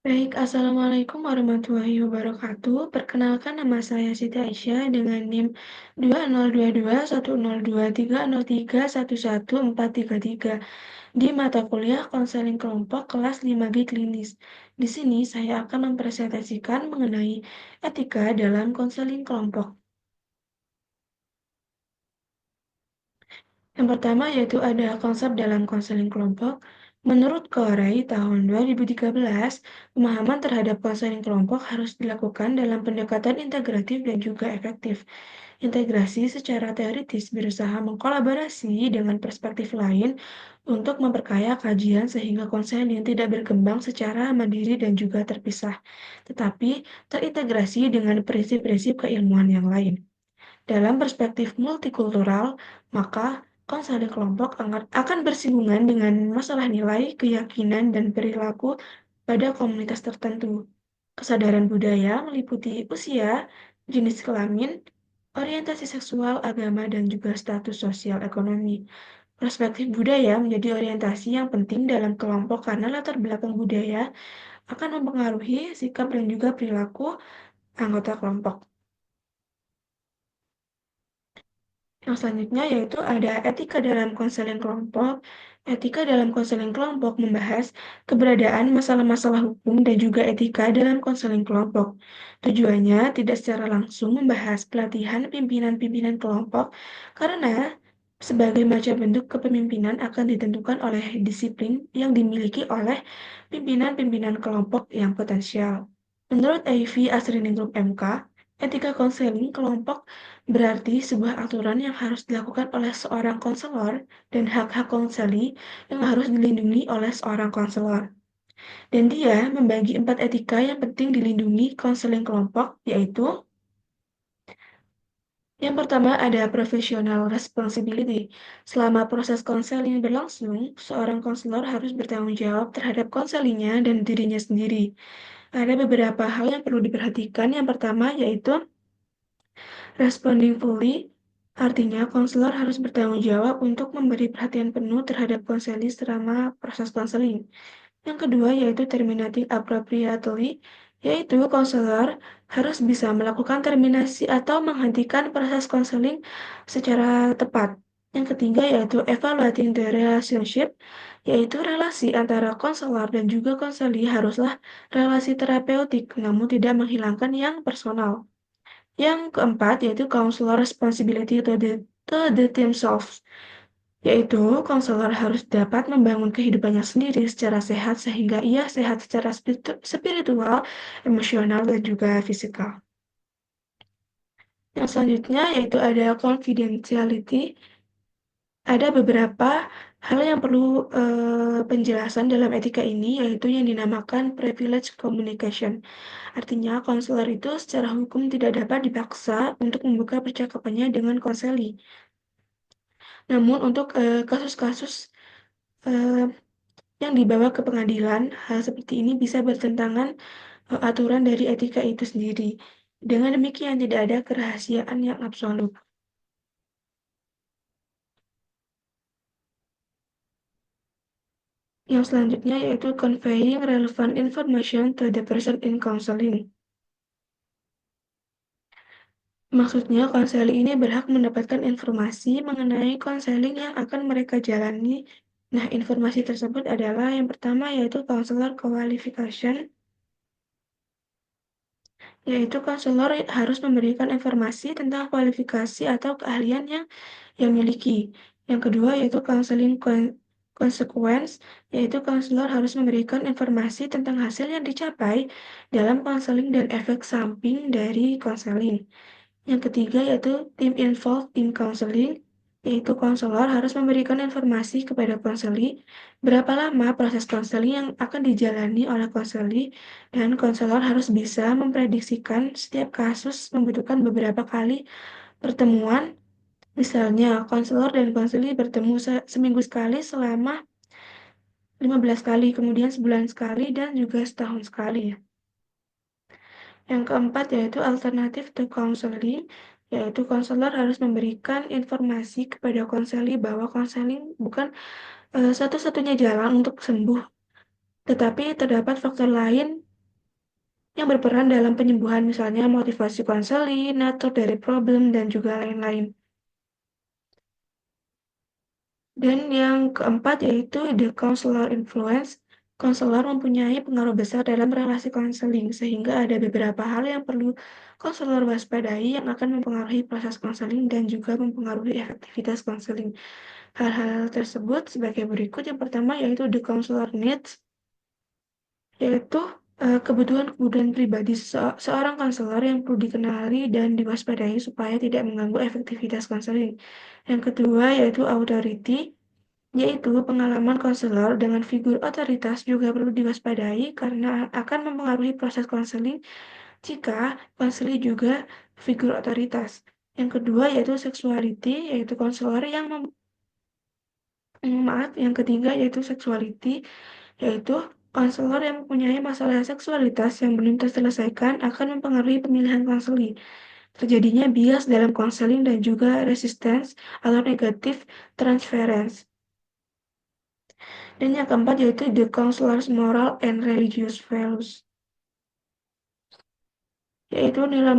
Baik, Assalamualaikum warahmatullahi wabarakatuh. Perkenalkan nama saya Siti Aisyah dengan NIM 20221023031143 di mata kuliah konseling kelompok kelas 5G klinis. Di sini saya akan mempresentasikan mengenai etika dalam konseling kelompok. Yang pertama yaitu ada konsep dalam konseling kelompok. Menurut Corey tahun 2013, pemahaman terhadap konseling kelompok harus dilakukan dalam pendekatan integratif dan juga efektif. Integrasi secara teoritis berusaha mengkolaborasi dengan perspektif lain untuk memperkaya kajian sehingga konseling tidak berkembang secara mandiri dan juga terpisah, tetapi terintegrasi dengan prinsip-prinsip keilmuan yang lain. Dalam perspektif multikultural, maka konseling kelompok akan bersinggungan dengan masalah nilai, keyakinan, dan perilaku pada komunitas tertentu. Kesadaran budaya meliputi usia, jenis kelamin, orientasi seksual, agama, dan juga status sosial ekonomi. Perspektif budaya menjadi orientasi yang penting dalam kelompok karena latar belakang budaya akan mempengaruhi sikap dan juga perilaku anggota kelompok. Yang selanjutnya yaitu ada etika dalam konseling kelompok. Etika dalam konseling kelompok membahas keberadaan masalah-masalah hukum dan juga etika dalam konseling kelompok. Tujuannya tidak secara langsung membahas pelatihan pimpinan-pimpinan kelompok karena sebagai macam bentuk kepemimpinan akan ditentukan oleh disiplin yang dimiliki oleh pimpinan-pimpinan kelompok yang potensial. Menurut Ivy Asriningrum MK, etika konseling kelompok berarti sebuah aturan yang harus dilakukan oleh seorang konselor dan hak-hak konseli yang harus dilindungi oleh seorang konselor. Dan dia membagi 4 etika yang penting dilindungi konseling kelompok, yaitu yang pertama ada professional responsibility. Selama proses konseling berlangsung, seorang konselor harus bertanggung jawab terhadap konselinya dan dirinya sendiri. Ada beberapa hal yang perlu diperhatikan. Yang pertama yaitu responding fully, artinya konselor harus bertanggung jawab untuk memberi perhatian penuh terhadap konseli selama proses konseling. Yang kedua yaitu terminating appropriately, yaitu konselor harus bisa melakukan terminasi atau menghentikan proses konseling secara tepat. Yang ketiga yaitu evaluating the relationship, yaitu relasi antara konselor dan juga konseli haruslah relasi terapeutik, namun tidak menghilangkan yang personal. Yang keempat yaitu counselor responsibility to the themselves, yaitu konselor harus dapat membangun kehidupannya sendiri secara sehat sehingga ia sehat secara spiritual, emosional, dan juga fisikal. Yang selanjutnya yaitu ada confidentiality. Ada beberapa hal yang perlu penjelasan dalam etika ini, yaitu yang dinamakan privilege communication. Artinya, konselor itu secara hukum tidak dapat dipaksa untuk membuka percakapannya dengan konseli. Namun, untuk kasus-kasus eh, yang dibawa ke pengadilan, hal seperti ini bisa bertentangan aturan dari etika itu sendiri. Dengan demikian, tidak ada kerahasiaan yang absolut. Yang selanjutnya yaitu conveying relevant information to the person in counseling. Maksudnya, konseling ini berhak mendapatkan informasi mengenai konseling yang akan mereka jalani. Nah, informasi tersebut adalah yang pertama yaitu counselor qualification, yaitu konselor harus memberikan informasi tentang kualifikasi atau keahlian yang miliki. Yang kedua yaitu counseling consequence, yaitu konselor harus memberikan informasi tentang hasil yang dicapai dalam konseling dan efek samping dari konseling. Yang ketiga yaitu team involved in counseling, yaitu konselor harus memberikan informasi kepada konseli berapa lama proses konseling yang akan dijalani oleh konseli, dan konselor harus bisa memprediksikan setiap kasus membutuhkan beberapa kali pertemuan. Misalnya, konselor dan konseli bertemu seminggu sekali selama 15 kali, kemudian sebulan sekali, dan juga setahun sekali. Yang keempat yaitu alternatif to counseling, yaitu konselor harus memberikan informasi kepada konseli bahwa konseling bukan satu-satunya jalan untuk sembuh, tetapi terdapat faktor lain yang berperan dalam penyembuhan, misalnya motivasi konseling, natur dari problem, dan juga lain-lain. Dan yang keempat yaitu the counselor influence. Konselor mempunyai pengaruh besar dalam relasi konseling, sehingga ada beberapa hal yang perlu konselor waspadai yang akan mempengaruhi proses konseling dan juga mempengaruhi efektivitas konseling. Hal-hal tersebut sebagai berikut. Yang pertama yaitu the counselor needs, yaitu kebutuhan-kebutuhan pribadi seorang konselor yang perlu dikenali dan diwaspadai supaya tidak mengganggu efektivitas konseling. Yang kedua yaitu authority, yaitu pengalaman konselor dengan figur otoritas juga perlu diwaspadai karena akan mempengaruhi proses konseling jika konseling juga figur otoritas. Yang kedua yaitu sexuality, yaitu konselor yang yang ketiga yaitu sexuality, yaitu konselor yang mempunyai masalah seksualitas yang belum terselesaikan akan mempengaruhi pemilihan konseling. Terjadinya bias dalam konseling dan juga resistance atau negative transference. Dan yang keempat yaitu the counselor's moral and religious values, yaitu nilai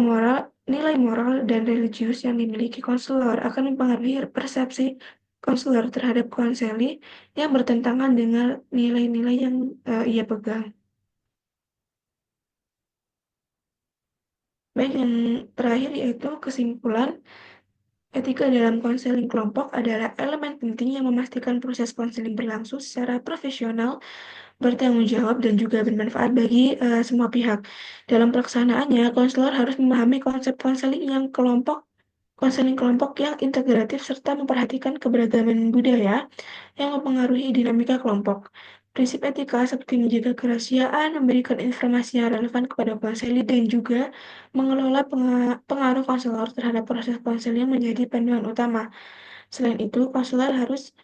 moral dan religius yang dimiliki konselor akan mempengaruhi persepsi konselor terhadap konseli yang bertentangan dengan nilai-nilai yang ia pegang. Baik, yang terakhir yaitu kesimpulan. Etika dalam konseling kelompok adalah elemen penting yang memastikan proses konseling berlangsung secara profesional, bertanggung jawab, dan juga bermanfaat bagi semua pihak. Dalam pelaksanaannya, konselor harus memahami konsep konseling kelompok yang integratif serta memperhatikan keberagaman budaya yang mempengaruhi dinamika kelompok. Prinsip etika seperti menjaga kerahasiaan, memberikan informasi yang relevan kepada konseli, dan juga mengelola pengaruh konselor terhadap proses konseling menjadi panduan utama. Selain itu, konselor harus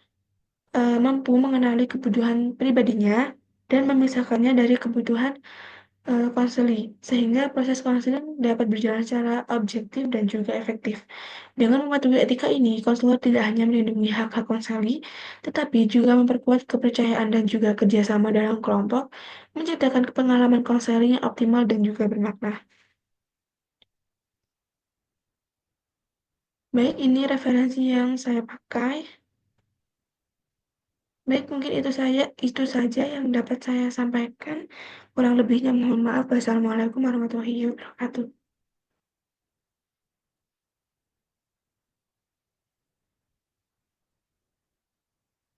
mampu mengenali kebutuhan pribadinya dan memisahkannya dari kebutuhan konseling, sehingga proses konseling dapat berjalan secara objektif dan juga efektif. Dengan mematuhi etika ini, konselor tidak hanya melindungi hak-hak konseli, tetapi juga memperkuat kepercayaan dan juga kerjasama dalam kelompok, menciptakan pengalaman konseling yang optimal dan juga bermakna. Baik, ini referensi yang saya pakai. Baik, mungkin itu saja yang dapat saya sampaikan. Kurang lebihnya mohon maaf. Wassalamualaikum warahmatullahi wabarakatuh.